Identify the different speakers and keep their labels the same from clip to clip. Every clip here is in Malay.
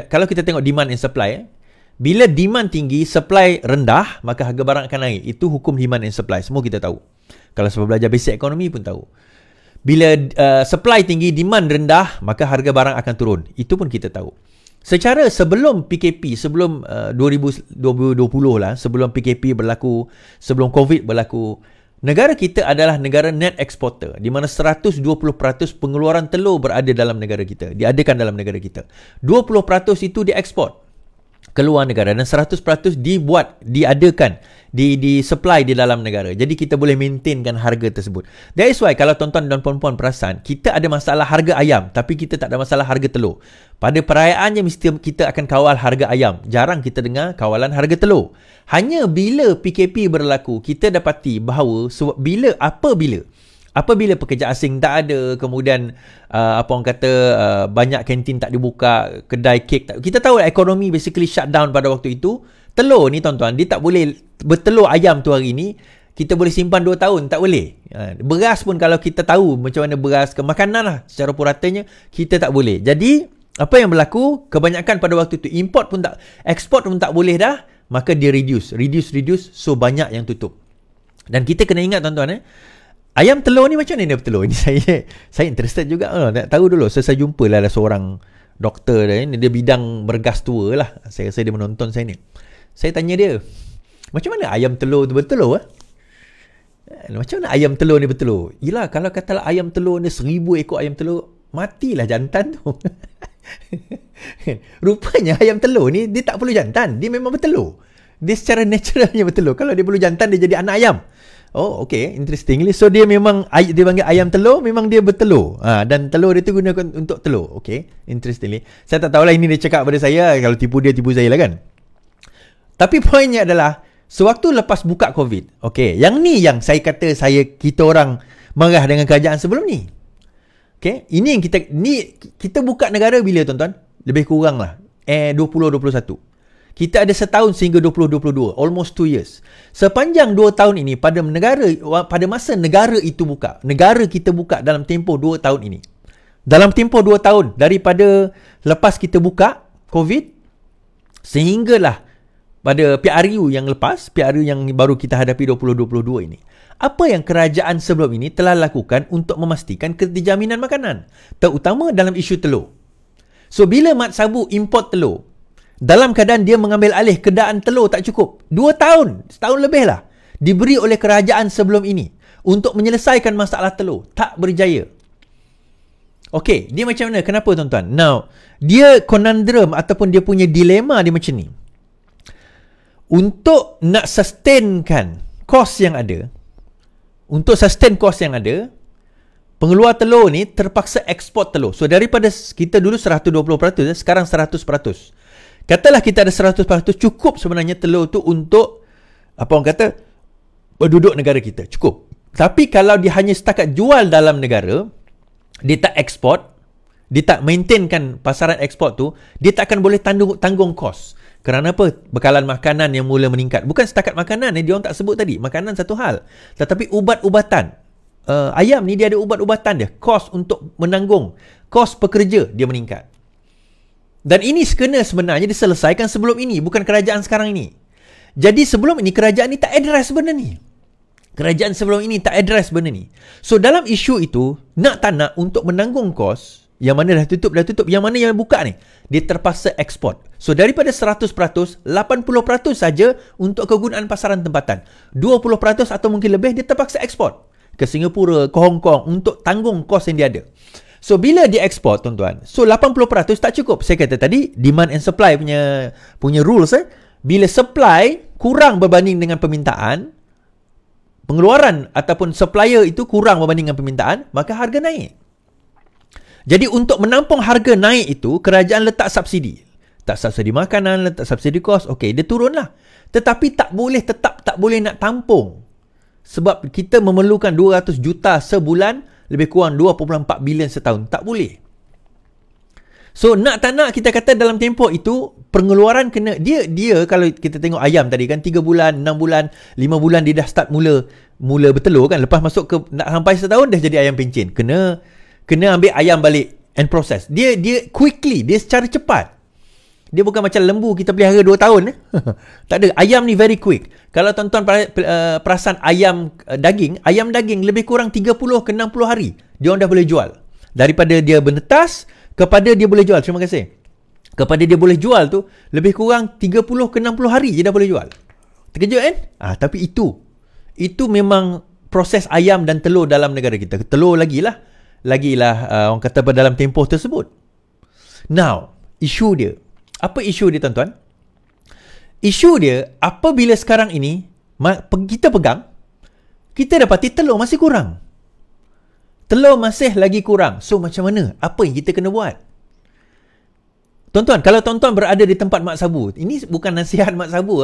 Speaker 1: kalau kita tengok demand and supply, bila demand tinggi, supply rendah, maka harga barang akan naik. Itu hukum demand and supply. Semua kita tahu. Kalau sebab belajar basic ekonomi pun tahu. Bila supply tinggi, demand rendah, maka harga barang akan turun. Itu pun kita tahu. Secara sebelum PKP, sebelum 2020 lah, sebelum PKP berlaku, sebelum COVID berlaku, negara kita adalah negara net exporter, di mana 120% pengeluaran telur berada dalam negara kita, diadakan dalam negara kita. 20% itu dieksport keluar negara dan 100% diadakan, di-supply di dalam negara. Jadi kita boleh maintainkan harga tersebut. That is why kalau tuan-tuan dan puan-puan perasan, kita ada masalah harga ayam, tapi kita tak ada masalah harga telur. Pada perayaannya mesti kita akan kawal harga ayam. Jarang kita dengar kawalan harga telur. Hanya bila PKP berlaku, kita dapati bahawa apabila pekerja asing tak ada, kemudian banyak kantin tak dibuka, kedai kek tak, kita tahu ekonomi basically shut down pada waktu itu. Telur ni tuan-tuan, dia tak boleh bertelur ayam tu hari ni kita boleh simpan 2 tahun, tak boleh. Beras pun kalau kita tahu macam mana beras ke makanan lah secara puratanya, kita tak boleh. Jadi apa yang berlaku, kebanyakan pada waktu tu import pun tak, export pun tak boleh dah, maka dia reduce, so banyak yang tutup. Dan kita kena ingat tuan-tuan, ayam telur ni macam mana dia bertelur? Ini saya interested juga. Nak tahu dulu. Saya jumpa lah ada seorang doktor dia bidang bergas tua lah. Saya rasa dia menonton saya ni. Saya tanya dia, macam mana ayam telur tu bertelur? Macam mana ayam telur ni bertelur? Yelah, kalau katalah ayam telur ni 1000 ekor ayam telur, matilah jantan tu. Rupanya ayam telur ni dia tak perlu jantan, dia memang bertelur. Dia secara naturalnya bertelur. Kalau dia perlu jantan, dia jadi anak ayam. Oh, okay, interestingly. So dia memang, dia panggil ayam telur, memang dia bertelur. Dan telur dia tu gunakan untuk telur. Okay, interestingly. Saya tak tahulah ini dia cakap pada saya. Kalau tipu dia, tipu saya lah kan. Tapi poinnya adalah, sewaktu lepas buka COVID, okay, yang ni yang saya kata kita orang marah dengan kerajaan sebelum ni. Okay, ini yang kita buka negara bila tuan-tuan? Lebih kurang lah 2021. Kita ada setahun sehingga 2022, almost 2 years. Sepanjang 2 tahun ini, pada masa negara itu buka, negara kita buka dalam tempoh 2 tahun ini. Dalam tempoh 2 tahun, daripada lepas kita buka COVID, sehinggalah pada PRU yang lepas, PRU yang baru kita hadapi 2022 ini. Apa yang kerajaan sebelum ini telah lakukan untuk memastikan keterjaminan makanan, terutama dalam isu telur. So, bila Mat Sabu import telur, dalam keadaan dia mengambil alih keadaan telur tak cukup, 2 tahun, setahun lebih lah, diberi oleh kerajaan sebelum ini untuk menyelesaikan masalah telur, tak berjaya. Okey, dia macam mana? Kenapa tuan-tuan? Now, dia conundrum ataupun dia punya dilema dia macam ni. Untuk nak sustainkan kos yang ada, pengeluar telur ni terpaksa ekspor telur. So, daripada kita dulu 120%, sekarang 100%. Katalah kita ada 100%, cukup sebenarnya telur tu untuk penduduk negara kita, cukup. Tapi kalau dia hanya setakat jual dalam negara, dia tak ekspor, dia tak maintainkan pasaran ekspor tu, dia tak akan boleh tanggung kos. Kerana apa? Bekalan makanan yang mula meningkat. Bukan setakat makanan dia orang tak sebut tadi. Makanan satu hal, tetapi ubat-ubatan. Ayam ni dia ada ubat-ubatan dia. Kos untuk menanggung, kos pekerja dia meningkat. Dan ini sekena sebenarnya diselesaikan sebelum ini, bukan kerajaan sekarang ini. Jadi sebelum ini kerajaan ni tak address benda ni. Kerajaan sebelum ini tak address benda ni. So dalam isu itu, nak tak nak untuk menanggung kos, yang mana dah tutup, yang mana yang buka ni, dia terpaksa ekspor. So daripada 100%, 80% saja untuk kegunaan pasaran tempatan. 20% atau mungkin lebih dia terpaksa ekspor ke Singapura, ke Hong Kong untuk tanggung kos yang dia ada. So, bila dia ekspor, tuan-tuan, so 80% tak cukup. Saya kata tadi, demand and supply punya rules. Bila supply kurang berbanding dengan permintaan, pengeluaran ataupun supplier itu kurang berbanding dengan permintaan, maka harga naik. Jadi, untuk menampung harga naik itu, kerajaan letak subsidi. Tak subsidi makanan, letak subsidi kos. Okey, dia turunlah. Tetapi tak boleh nak tampung. Sebab kita memerlukan 200 juta sebulan, lebih kurang 2.4 bilion setahun. Tak boleh. So, nak tak nak kita kata dalam tempoh itu, pengeluaran kena, dia kalau kita tengok ayam tadi kan, 3 bulan, 6 bulan, 5 bulan dia dah start mula bertelur kan. Lepas masuk ke, nak sampai setahun dah jadi ayam pencen. Kena ambil ayam balik and process. Dia quickly, dia secara cepat. Dia bukan macam lembu kita pelihara 2 tahun. Tak ada. Ayam ni very quick. Kalau tuan-tuan perasan ayam daging lebih kurang 30 ke 60 hari dia orang dah boleh jual. Daripada dia menetas kepada dia boleh jual. Terima kasih. Kepada dia boleh jual tu lebih kurang 30 ke 60 hari je dah boleh jual. Terkejut kan? Tapi itu memang proses ayam dan telur dalam negara kita. Telur lagilah orang kata dalam tempoh tersebut. Now, isu dia. Apa isu dia tuan-tuan? Isu dia apabila sekarang ini kita pegang, kita dapati telur masih kurang. Telur masih lagi kurang. So macam mana? Apa yang kita kena buat? Tuan-tuan, kalau tuan-tuan berada di tempat Mak Sabu, ini bukan nasihat Mak Sabu.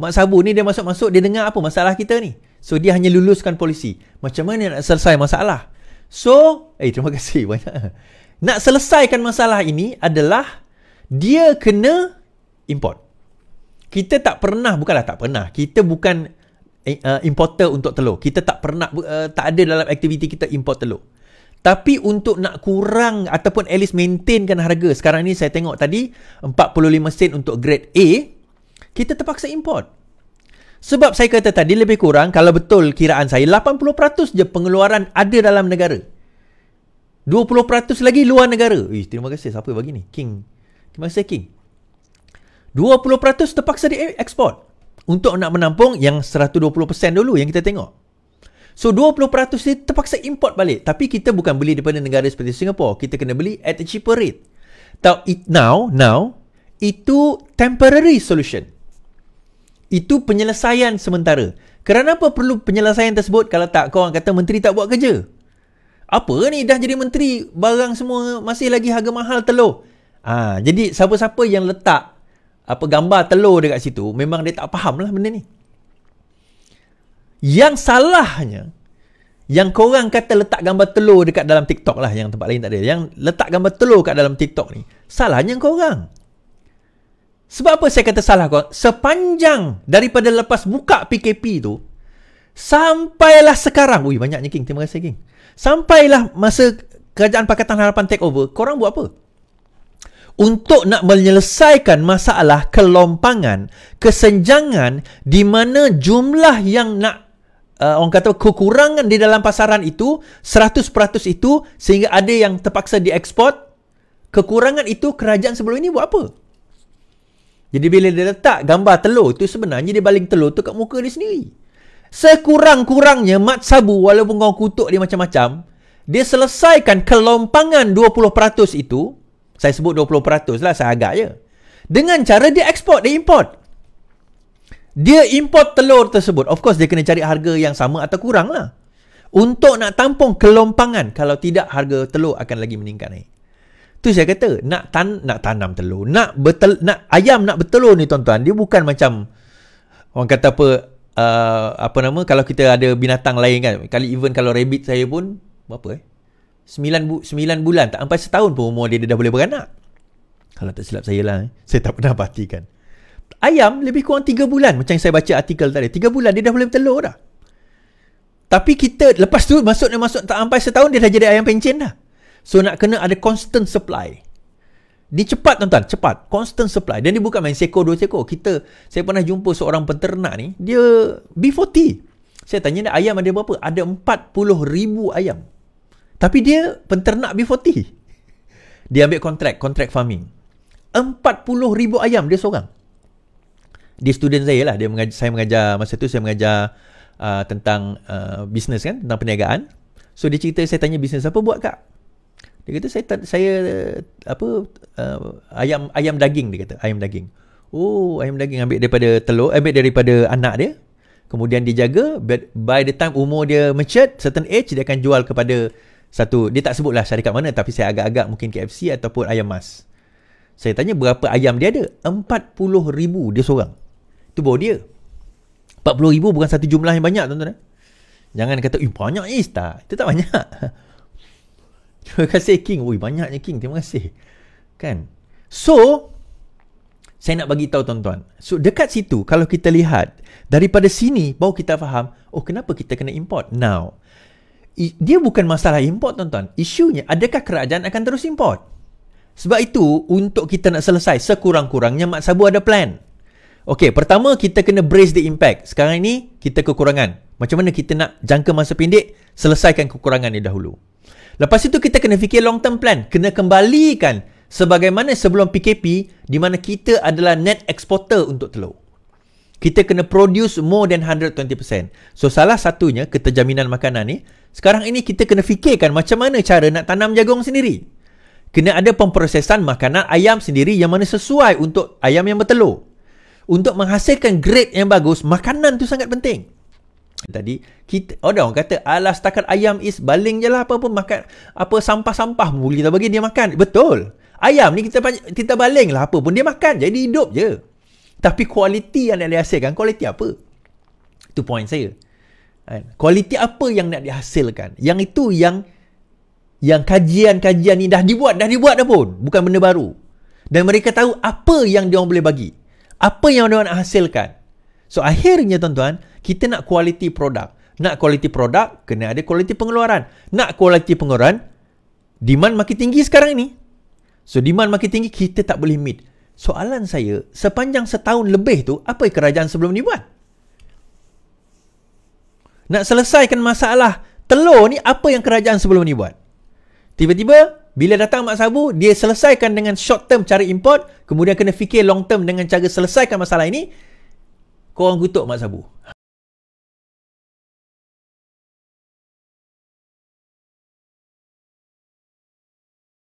Speaker 1: Mak Sabu ni dia masuk-masuk, dia dengar apa masalah kita ni. So dia hanya luluskan polisi. Macam mana nak selesai masalah? So, terima kasih banyak. Nak selesaikan masalah ini adalah dia kena import. Kita bukanlah tak pernah. Kita bukan importer untuk telur. Kita tak pernah, tak ada dalam aktiviti kita import telur. Tapi untuk nak kurang ataupun at least maintainkan harga, sekarang ni saya tengok tadi 45 sen untuk grade A, kita terpaksa import. Sebab saya kata tadi lebih kurang, kalau betul kiraan saya, 80% je pengeluaran ada dalam negara. 20% lagi luar negara. Terima kasih. Siapa bagi ni? King. Terima kasih King. 20% terpaksa diekspor untuk nak menampung yang 120% dulu yang kita tengok. So 20% terpaksa import balik. Tapi kita bukan beli daripada negara seperti Singapore. Kita kena beli at a cheaper rate. Now, itu temporary solution. Itu penyelesaian sementara. Kenapa perlu penyelesaian tersebut? Kalau tak, korang kata menteri tak buat kerja. Apa ni dah jadi menteri, barang semua masih lagi harga mahal telur. Jadi siapa-siapa yang letak gambar telur dekat situ, memang dia tak faham lah benda ni. Yang salahnya, yang korang kata letak gambar telur dekat dalam TikTok lah, yang tempat lain tak ada. Yang letak gambar telur kat dalam TikTok ni, salahnya korang. Sebab apa saya kata salah korang? Sepanjang daripada lepas buka PKP tu, sampailah sekarang, banyaknya King, terima kasih King. Sampailah masa Kerajaan Pakatan Harapan take over, korang buat apa? Untuk nak menyelesaikan masalah kelompangan, kesenjangan di mana jumlah yang nak orang kata kekurangan di dalam pasaran itu 100% itu, sehingga ada yang terpaksa dieksport. Kekurangan itu kerajaan sebelum ini buat apa? Jadi bila dia letak gambar telur tu, sebenarnya dia baling telur tu kat muka dia sendiri. Sekurang-kurangnya Mat Sabu, walaupun kau kutuk dia macam-macam, dia selesaikan kelompangan 20% itu. Saya sebut 20% lah, saya agak je. Dengan cara dia ekspor, dia import. Dia import telur tersebut. Of course dia kena cari harga yang sama atau kurang lah. Untuk nak tampung kelompangan. Kalau tidak, harga telur akan lagi meningkat naik. Tu saya kata, nak tanam telur, nak ayam nak bertelur ni tuan-tuan, dia bukan macam orang kata kalau kita ada binatang lain kan. Even kalau rabbit saya pun berapa 9 bulan, tak sampai setahun pun umur dia dah boleh beranak. Kalau tak silap saya lah, saya tak pernah pastikan. Ayam lebih kurang 3 bulan, macam yang saya baca artikel tadi, 3 bulan dia dah boleh bertelur dah. Tapi kita lepas tu masuk tak sampai setahun dia dah jadi ayam pencen dah. So nak kena ada constant supply. Dia cepat tuan-tuan, cepat, constant supply. Dan dia bukan main seekor 2 ekor. Saya pernah jumpa seorang penternak ni, dia B40. Saya tanya dia, ayam ada berapa? Ada 40,000 ayam. Tapi dia penternak B40. Dia ambil kontrak farming. 40,000 ayam dia seorang. Dia student saya lah. Masa tu saya mengajar tentang bisnes kan, tentang perniagaan. So dia cerita, saya tanya bisnes apa buat kak? Dia kata saya ayam daging, dia kata ayam daging. Oh, ayam daging ambil daripada telur, ambil daripada anak dia. Kemudian dijaga, by the time umur dia matured, certain age, dia akan jual kepada satu, dia tak sebutlah syarikat mana, tapi saya agak-agak mungkin KFC ataupun ayam mas. Saya tanya berapa ayam dia ada? 40,000 dia seorang. Itu baru dia. 40,000 bukan satu jumlah yang banyak tuan-tuan. Jangan kata, banyak tak. Itu tak banyak. Terima kasih King. Banyaknya King. Terima kasih. Kan? So, saya nak bagi tahu tuan-tuan. So, dekat situ, kalau kita lihat, daripada sini, baru kita faham, kenapa kita kena import? Now, dia bukan masalah import tuan-tuan. Isunya, adakah kerajaan akan terus import? Sebab itu, untuk kita nak selesai, sekurang-kurangnya Mak Sabu ada plan. Okey, pertama kita kena brace the impact. Sekarang ni, kita kekurangan. Macam mana kita nak jangka masa pendek, selesaikan kekurangan ni dahulu. Lepas itu, kita kena fikir long term plan. Kena kembalikan sebagaimana sebelum PKP, di mana kita adalah net exporter untuk telur. Kita kena produce more than 120%. So, salah satunya, keterjaminan makanan ni, sekarang ini kita kena fikirkan macam mana cara nak tanam jagung sendiri. Kena ada pemprosesan makanan ayam sendiri yang mana sesuai untuk ayam yang bertelur. Untuk menghasilkan grade yang bagus, makanan tu sangat penting. Tadi, orang kata, alah setakat ayam is baling je lah, apa pun makan, apa sampah-sampah boleh kita bagi dia makan. Betul. Ayam ni kita baling lah, apa pun dia makan, jadi hidup je. Tapi kualiti yang nak dihasilkan, kualiti apa? Itu point saya. Kualiti apa yang nak dihasilkan? Yang itu yang kajian-kajian ni dah dibuat dah pun. Bukan benda baru. Dan mereka tahu apa yang dia orang boleh bagi. Apa yang dia orang nak hasilkan. So, akhirnya tuan-tuan, kita nak quality produk. Nak quality produk, kena ada quality pengeluaran. Nak quality pengeluaran, demand makin tinggi sekarang ni. So, demand makin tinggi, kita tak boleh meet. Soalan saya, sepanjang setahun lebih tu, apa kerajaan sebelum ni buat? Nak selesaikan masalah telur ni, apa yang kerajaan sebelum ni buat? Tiba-tiba, bila datang Mak Sabu, dia selesaikan dengan short term cara import, kemudian kena fikir long term dengan cara selesaikan masalah ini, korang kutuk Mak Sabu.